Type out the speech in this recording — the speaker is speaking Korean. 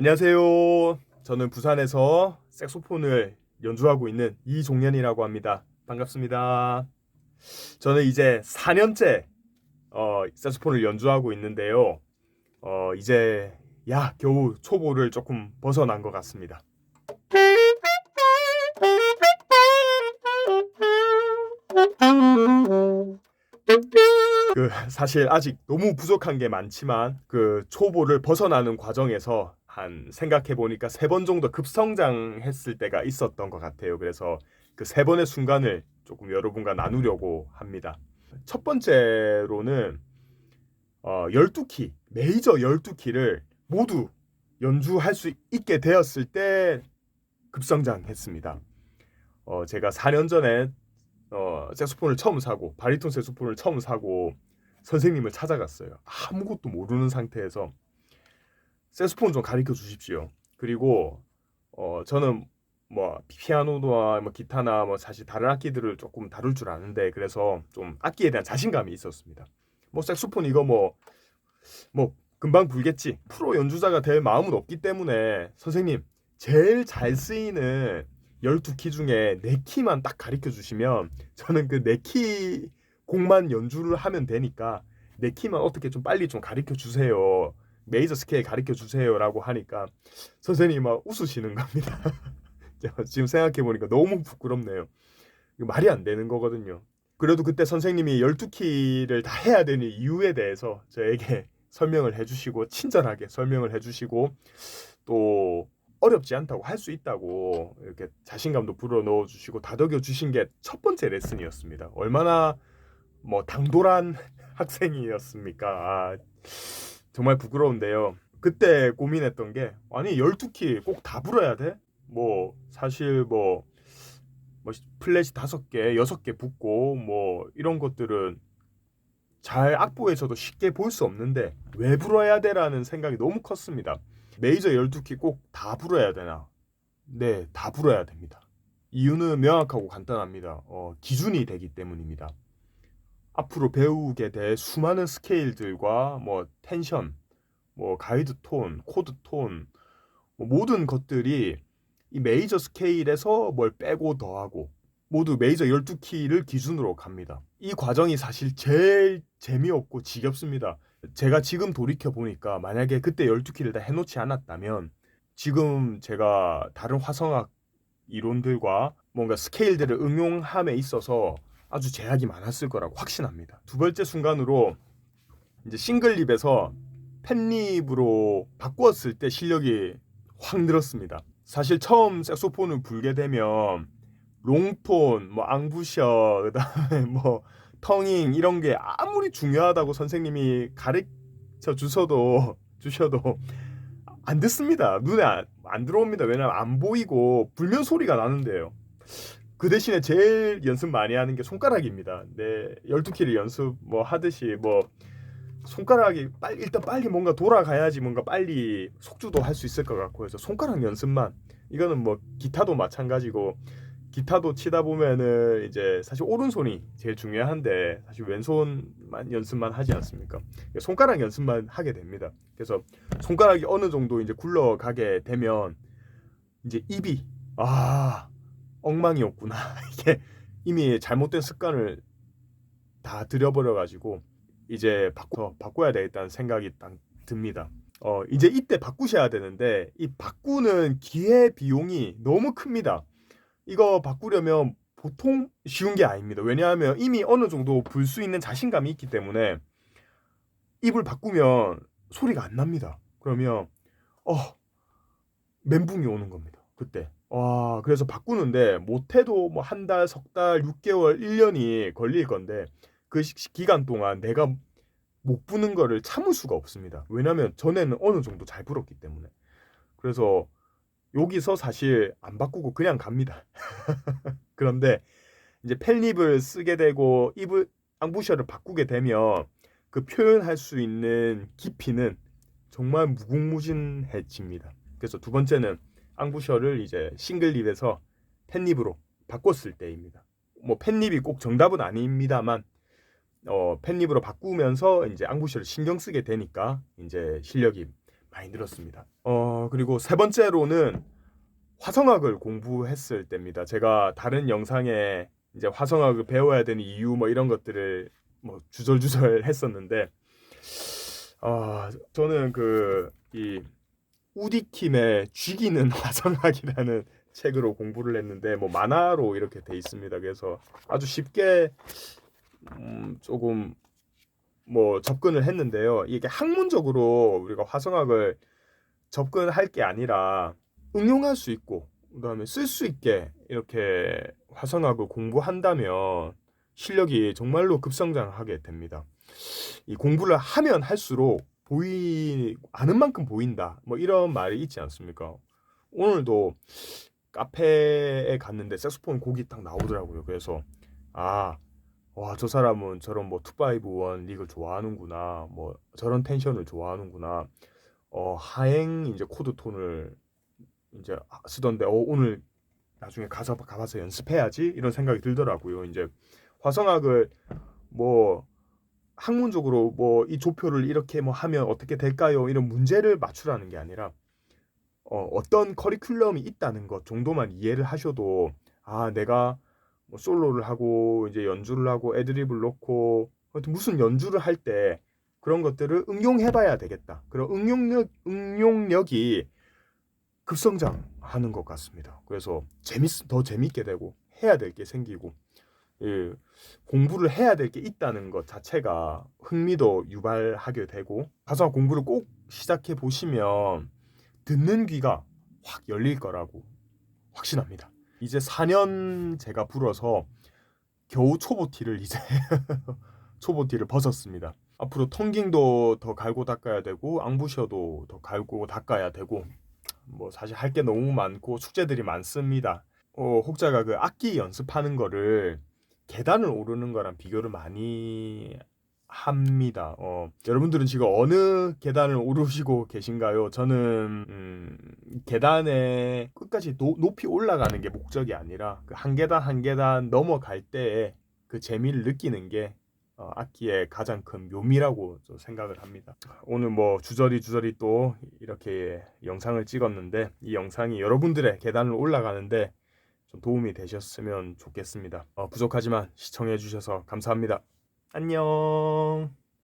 안녕하세요. 저는 부산에서 색소폰을 연주하고 있는 이종현이라고 합니다. 반갑습니다. 저는 이제 4년째 색소폰을 연주하고 있는데요. 이제 겨우 초보를 조금 벗어난 것 같습니다. 사실 아직 너무 부족한 게 많지만 그 초보를 벗어나는 과정에서 한 생각해 보니까 3번 정도 급성장했을 때가 있었던 것 같아요. 그래서 그 3번의 순간을 조금 여러분과 나누려고 합니다. 첫 번째로는 12키, 메이저 12키를 모두 연주할 수 있게 되었을 때 급성장했습니다. 제가 4년 전에 색소폰을 처음 사고 바리톤 색소폰을 처음 사고 선생님을 찾아갔어요. 아무것도 모르는 상태에서 색소폰 좀 가르쳐 주십시오. 그리고 저는 뭐 피아노나 뭐 기타나 뭐 사실 다른 악기들을 조금 다룰 줄 아는데 그래서 좀 악기에 대한 자신감이 있었습니다. 뭐 색소폰 이거 뭐 금방 불겠지. 프로 연주자가 될 마음은 없기 때문에 선생님 제일 잘 쓰이는 12키 중에 4키만 딱 가르쳐 주시면 저는 그 4키 곡만 연주를 하면 되니까 4키만 어떻게 좀 빨리 좀 가르쳐 주세요. 메이저 스케일 가르쳐 주세요라고 하니까 선생님이 막 웃으시는 겁니다. 지금 생각해 보니까 너무 부끄럽네요. 이거 말이 안 되는 거거든요. 그래도 그때 선생님이 12키를 다 해야 되는 이유에 대해서 저에게 설명을 해주시고 친절하게 설명을 해주시고 또 어렵지 않다고 할 수 있다고 이렇게 자신감도 불어넣어 주시고 다독여 주신 게 첫 번째 레슨이었습니다. 얼마나 뭐 당돌한 학생이었습니까? 정말 부끄러운데요. 그때 고민했던 게 아니 12키 꼭 다 불어야 돼? 뭐 사실 뭐 플랫이 5개, 6개 붙고 뭐 이런 것들은 잘 악보에서도 쉽게 볼 수 없는데 왜 불어야 돼라는 생각이 너무 컸습니다. 메이저 12키 꼭 다 불어야 되나? 네, 다 불어야 됩니다. 이유는 명확하고 간단합니다. 기준이 되기 때문입니다. 앞으로 배우게 될 수많은 스케일들과 뭐 텐션, 뭐 가이드 톤, 코드 톤, 뭐 모든 것들이 이 메이저 스케일에서 뭘 빼고 더하고 모두 메이저 12키를 기준으로 갑니다. 이 과정이 사실 제일 재미없고 지겹습니다. 제가 지금 돌이켜 보니까 만약에 그때 12키를 다 해놓지 않았다면 지금 제가 다른 화성학 이론들과 뭔가 스케일들을 응용함에 있어서 아주 제약이 많았을 거라고 확신합니다. 두 번째 순간으로 이제 싱글립에서 팬립으로 바꾸었을 때 실력이 확 늘었습니다. 사실 처음 색소폰을 불게 되면 롱톤, 뭐 앙부셔, 그다음에 뭐 텅잉 이런 게 아무리 중요하다고 선생님이 가르쳐 주셔도 안 듣습니다. 눈에 안 들어옵니다. 왜냐면 안 보이고 불면 소리가 나는데요. 그 대신에 제일 연습 많이 하는 게 손가락입니다. 네, 12키를 연습 뭐 하듯이 뭐 손가락이 일단 빨리 뭔가 돌아가야지 뭔가 빨리 속주도 할 수 있을 것 같고 해서 손가락 연습만 이거는 뭐 기타도 마찬가지고 기타도 치다 보면은 이제 사실 오른손이 제일 중요한데 사실 왼손만 연습만 하지 않습니까? 손가락 연습만 하게 됩니다. 그래서 손가락이 어느 정도 이제 굴러가게 되면 이제 입이 엉망이었구나. 이게 이미 잘못된 습관을 다 들여버려 가지고 이제 바꿔야 되겠다는 생각이 딱 듭니다. 이제 이때 바꾸셔야 되는데 이 바꾸는 기회 비용이 너무 큽니다. 이거 바꾸려면 보통 쉬운 게 아닙니다. 왜냐하면 이미 어느 정도 불 수 있는 자신감이 있기 때문에 입을 바꾸면 소리가 안 납니다. 그러면 어 멘붕이 오는 겁니다. 그때. 그래서 바꾸는데 못해도 뭐 한 달, 석 달, 6개월, 1년이 걸릴 건데 그 기간 동안 내가 못 부는 거를 참을 수가 없습니다. 왜냐면 전에는 어느 정도 잘 불었기 때문에. 그래서 여기서 사실 안 바꾸고 그냥 갑니다. 그런데 이제 펜립을 쓰게 되고 입을 앙부셔를 바꾸게 되면 그 표현할 수 있는 깊이는 정말 무궁무진해집니다. 그래서 두 번째는 앙부셔를 이제 싱글립에서 펜립으로 바꿨을 때입니다. 뭐 펜립이 꼭 정답은 아닙니다만 펜립으로 바꾸면서 이제 앙부셔를 신경 쓰게 되니까 이제 실력이 많이 늘었습니다. 그리고 세 번째로는 화성학을 공부했을 때입니다. 제가 다른 영상에 이제 화성학을 배워야 되는 이유 뭐 이런 것들을 뭐 주절주절 했었는데, 저는 이 우디킴의 쥐기는 화성학이라는 책으로 공부를 했는데, 뭐 만화로 이렇게 돼 있습니다. 그래서 아주 쉽게 조금 뭐 접근을 했는데요. 이게 학문적으로 우리가 화성학을 접근할 게 아니라 응용할 수 있고 그다음에 쓸 수 있게 이렇게 화성학을 공부한다면 실력이 정말로 급성장하게 됩니다. 이 공부를 하면 할수록 아는 만큼 보인다. 뭐 이런 말이 있지 않습니까? 오늘도 카페에 갔는데 색소폰 곡이 딱 나오더라고요. 그래서 아, 와, 저 사람은 저런 뭐 251 릭을 좋아하는구나. 뭐 저런 텐션을 좋아하는구나. 하행 이제 코드 톤을 이제 쓰던데 오늘 나중에 가봐서 연습해야지 이런 생각이 들더라고요. 이제 화성학을 뭐 학문적으로 뭐 이 조표를 이렇게 뭐 하면 어떻게 될까요? 이런 문제를 맞추라는 게 아니라 어떤 커리큘럼이 있다는 것 정도만 이해를 하셔도 내가 뭐 솔로를 하고 이제 연주를 하고 애드립을 넣고 하여튼 무슨 연주를 할 때 그런 것들을 응용해봐야 되겠다. 그런 응용력이 급성장하는 것 같습니다. 그래서 더 재밌게 되고 해야 될 게 생기고 예, 공부를 해야 될 게 있다는 것 자체가 흥미도 유발하게 되고 가서 공부를 꼭 시작해 보시면 듣는 귀가 확 열릴 거라고 확신합니다. 이제 4년 제가 불어서 겨우 초보티를 이제 초보티를 벗었습니다. 앞으로 텅깅도 더 갈고 닦아야 되고 앙부셔도 더 갈고 닦아야 되고 뭐 사실 할 게 너무 많고 숙제들이 많습니다. 혹자가 그 악기 연습하는 거를 계단을 오르는 거랑 비교를 많이 합니다. 여러분들은 지금 어느 계단을 오르시고 계신가요? 저는 계단에 끝까지 높이 올라가는 게 목적이 아니라 그 한 계단 한 계단 넘어갈 때에 그 재미를 느끼는 게 악기의 가장 큰 묘미라고 생각을 합니다. 오늘 뭐 주저리 또 이렇게 영상을 찍었는데 이 영상이 여러분들의 계단을 올라가는데 좀 도움이 되셨으면 좋겠습니다. 부족하지만 시청해 주셔서 감사합니다. 안녕.